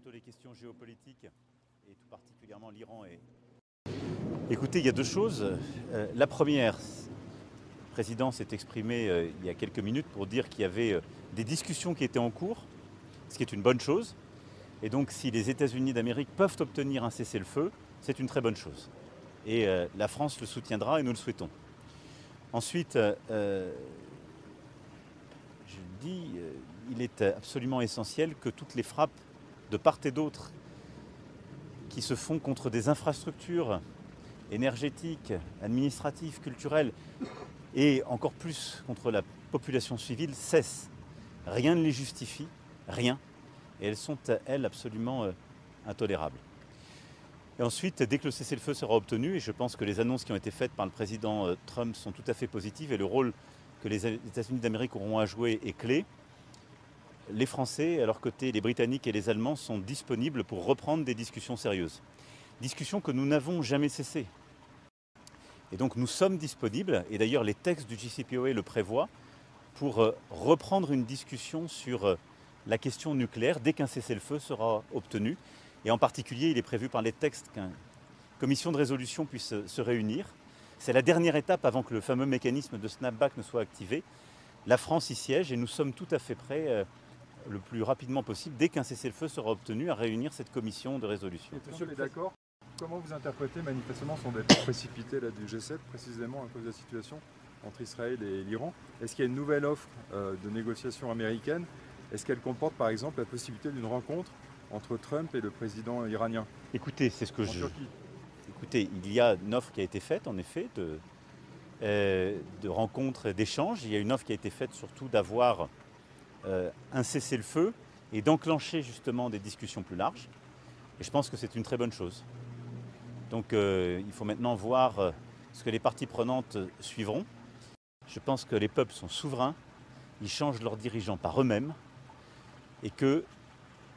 plutôt les questions géopolitiques, et tout particulièrement l'Iran. Écoutez, il y a deux choses. La première, le président s'est exprimé il y a quelques minutes pour dire qu'il y avait des discussions qui étaient en cours, ce qui est une bonne chose. Et donc si les États-Unis d'Amérique peuvent obtenir un cessez-le-feu, c'est une très bonne chose. Et la France le soutiendra et nous le souhaitons. Ensuite, je dis, il est absolument essentiel que toutes les frappes de part et d'autre qui se font contre des infrastructures énergétiques, administratives, culturelles et encore plus contre la population civile cessent. Rien ne les justifie, rien. Et elles sont, elles, absolument intolérables. Et ensuite, dès que le cessez-le-feu sera obtenu, et je pense que les annonces qui ont été faites par le président Trump sont tout à fait positives et le rôle que les États-Unis d'Amérique auront à jouer est clé, les Français, à leur côté, les Britanniques et les Allemands sont disponibles pour reprendre des discussions sérieuses. Discussions que nous n'avons jamais cessées. Et donc nous sommes disponibles, et d'ailleurs les textes du JCPOA le prévoient, pour reprendre une discussion sur la question nucléaire dès qu'un cessez-le-feu sera obtenu. Et en particulier, il est prévu par les textes qu'une commission de résolution puisse se réunir. C'est la dernière étape avant que le fameux mécanisme de snapback ne soit activé. La France y siège et nous sommes tout à fait prêts le plus rapidement possible, dès qu'un cessez-le-feu sera obtenu, à réunir cette commission de résolution. Monsieur est d'accord. Comment vous interprétez manifestement son départ précipité là, du G7, précisément à cause de la situation entre Israël et l'Iran? Est-ce qu'il y a une nouvelle offre de négociation américaine? Est-ce qu'elle comporte par exemple la possibilité d'une rencontre entre Trump et le président iranien? Écoutez, c'est ce que Écoutez, il y a une offre qui a été faite, en effet, de rencontres et d'échanges. Il y a une offre qui a été faite surtout d'avoir un cessez-le-feu et d'enclencher justement des discussions plus larges. Et je pense que c'est une très bonne chose. Donc il faut maintenant voir ce que les parties prenantes suivront. Je pense que les peuples sont souverains, ils changent leurs dirigeants par eux-mêmes et que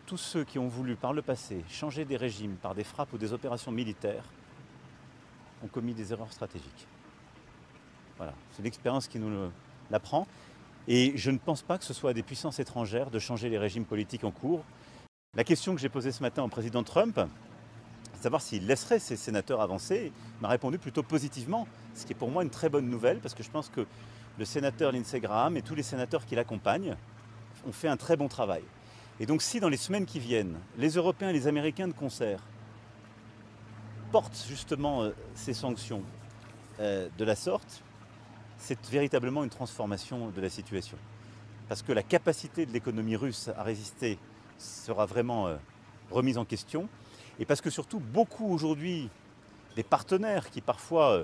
tous ceux qui ont voulu par le passé changer des régimes par des frappes ou des opérations militaires ont commis des erreurs stratégiques. Voilà, c'est l'expérience qui nous l'apprend. Et je ne pense pas que ce soit à des puissances étrangères de changer les régimes politiques en cours. La question que j'ai posée ce matin au président Trump, c'est de savoir s'il laisserait ses sénateurs avancer, il m'a répondu plutôt positivement, ce qui est pour moi une très bonne nouvelle, parce que je pense que le sénateur Lindsey Graham et tous les sénateurs qui l'accompagnent ont fait un très bon travail. Et donc si dans les semaines qui viennent, les Européens et les Américains de concert portent justement ces sanctions de la sorte, c'est véritablement une transformation de la situation. Parce que la capacité de l'économie russe à résister sera vraiment remise en question. Et parce que surtout, beaucoup aujourd'hui des partenaires qui parfois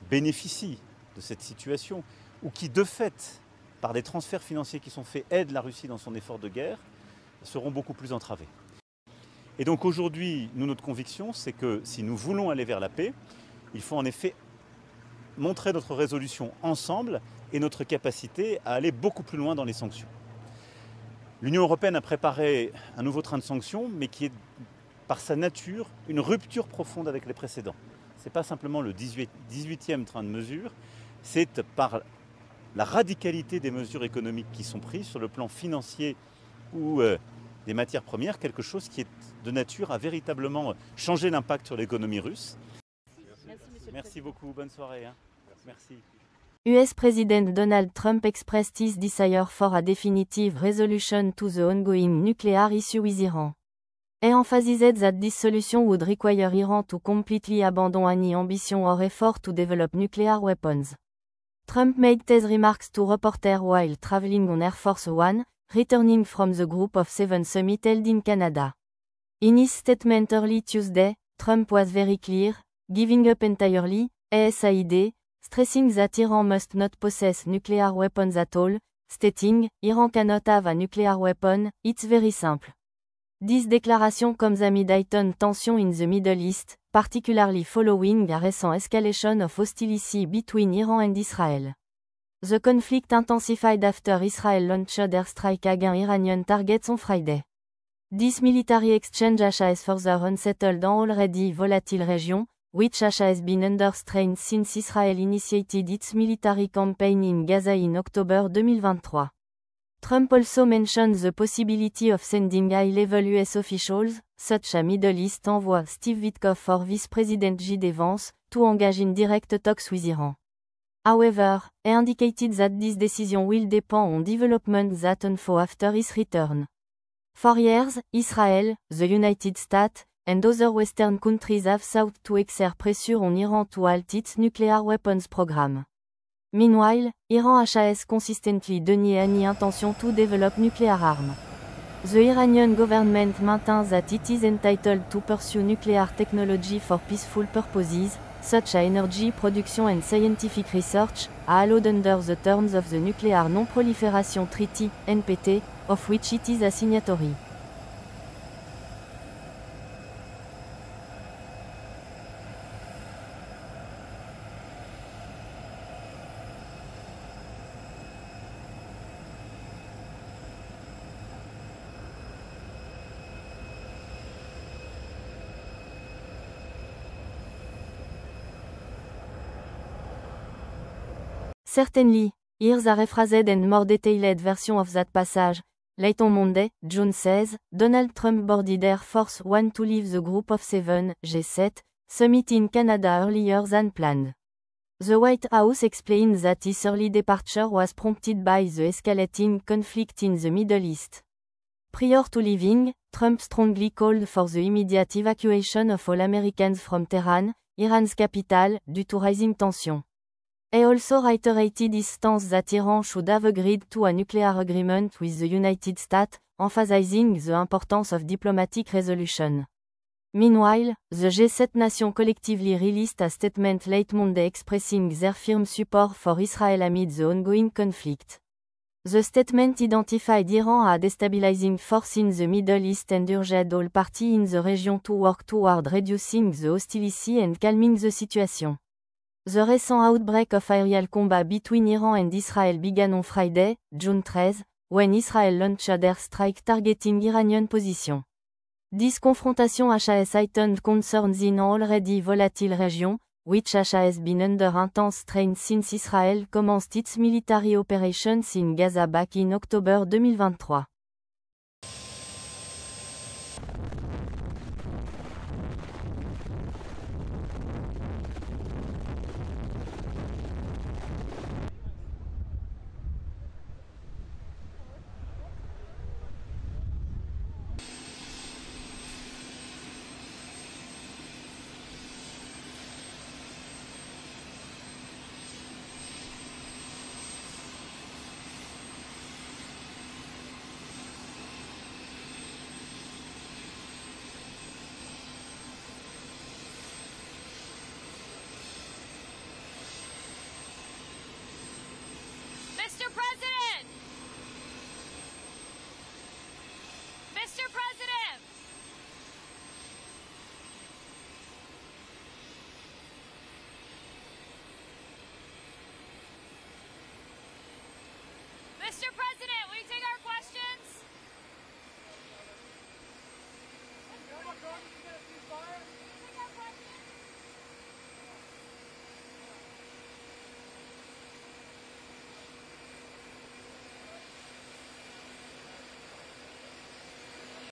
bénéficient de cette situation, ou qui de fait, par des transferts financiers qui sont faits, aident la Russie dans son effort de guerre, seront beaucoup plus entravés. Et donc aujourd'hui, notre conviction, c'est que si nous voulons aller vers la paix, il faut en effet montrer notre résolution ensemble et notre capacité à aller beaucoup plus loin dans les sanctions. L'Union européenne a préparé un nouveau train de sanctions, mais qui est par sa nature une rupture profonde avec les précédents. Ce n'est pas simplement le 18e train de mesures, c'est par la radicalité des mesures économiques qui sont prises sur le plan financier ou des matières premières, quelque chose qui est de nature à véritablement changer l'impact sur l'économie russe. Merci beaucoup, bonne soirée. Merci. US President Donald Trump expressed his desire for a definitive resolution to the ongoing nuclear issue with Iran. He emphasized that this solution would require Iran to completely abandon any ambition or effort to develop nuclear weapons. Trump made these remarks to reporters while traveling on Air Force One, returning from the Group of Seven summit held in Canada. In his statement early Tuesday, Trump was very clear, giving up entirely, ASAID, stressing that Iran must not possess nuclear weapons at all, stating, Iran cannot have a nuclear weapon, it's very simple. This declaration comes amid heightened tension in the Middle East, particularly following a recent escalation of hostility between Iran and Israel. The conflict intensified after Israel launched airstrike against Iranian targets on Friday. This military exchange has further unsettled an already volatile region, which has been under strain since Israel initiated its military campaign in Gaza in October 2023. Trump also mentioned the possibility of sending high-level US officials, such as Middle East envoy Steve Witkoff or Vice President J.D. Vance, to engage in direct talks with Iran. However, he indicated that this decision will depend on developments that unfold after his return. For years, Israel, the United States, and other Western countries have sought to exert pressure on Iran to halt its nuclear weapons program. Meanwhile, Iran has consistently denied any intention to develop nuclear arms. The Iranian government maintains that it is entitled to pursue nuclear technology for peaceful purposes, such as energy production and scientific research, allowed under the terms of the Nuclear Non-Proliferation Treaty, NPT, of which it is a signatory. Certainly, here's a rephrased and more detailed version of that passage. Late on Monday, June says, Donald Trump boarded Air Force One to leave the Group of Seven, G7, summit in Canada earlier than planned. The White House explained that his early departure was prompted by the escalating conflict in the Middle East. Prior to leaving, Trump strongly called for the immediate evacuation of all Americans from Tehran, Iran's capital, due to rising tension. He also reiterated his stance that Iran should have agreed to a nuclear agreement with the United States, emphasizing the importance of diplomatic resolution. Meanwhile, the G7 nations collectively released a statement late Monday expressing their firm support for Israel amid the ongoing conflict. The statement identified Iran as a destabilizing force in the Middle East and urged all parties in the region to work toward reducing the hostility and calming the situation. The recent outbreak of aerial combat between Iran and Israel began on Friday, June 13, when Israel launched air strike targeting Iranian positions. This confrontation has heightened concerns in an already volatile region, which has been under intense strain since Israel commenced its military operations in Gaza back in October 2023.